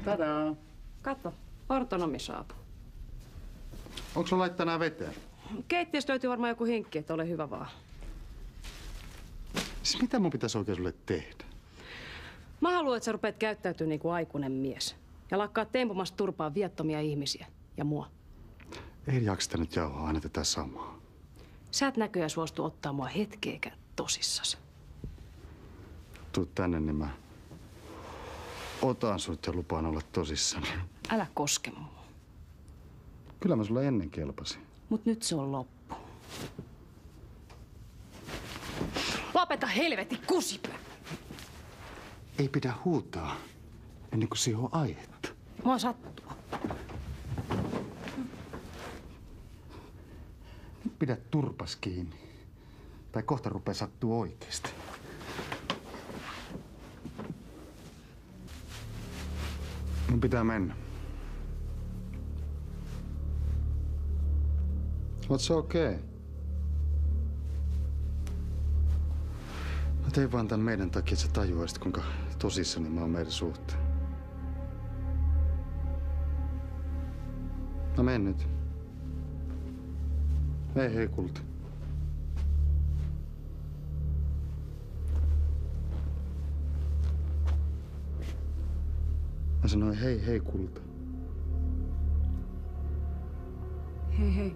Tadaa! Katso, ortonomi saapuu. Onko sulla laittaa nää veteen? Keittiöstä löytyy varmaan joku hinkki, että ole hyvä vaan. Siis mitä mun pitäisi oikein sulle tehdä? Mä haluan, että sä rupeat käyttäytyä niin kuin aikuinen mies. Ja lakkaat tempumasta turpaan viattomia ihmisiä. Ja mua. Ei jakseta nyt jauhaa aina tätä samaa. Sä et näköjään suostu ottaa mua hetkeäkään tosissasi. Tuut tänne, niin mä otan sut ja lupaan olla tosissani. Älä koske mua. Kyllä mä sulle ennen kelpasin. Mut nyt se on loppu. Lopeta helvetti kusipä! Ei pidä huutaa ennen kuin siihen on aihetta. Mua sattuu. Nyt pidä turpas kiinni. Tai kohta rupee sattuu oikeesti. Mun pitää mennä. Oot sä okei? Mä tein vaan tän meidän takia, että sä tajuaisit, kuinka tosissani mä oon meidän suhteen. Mä menen nyt. Hei kulta. Mä sanoin hei kulta. Hei.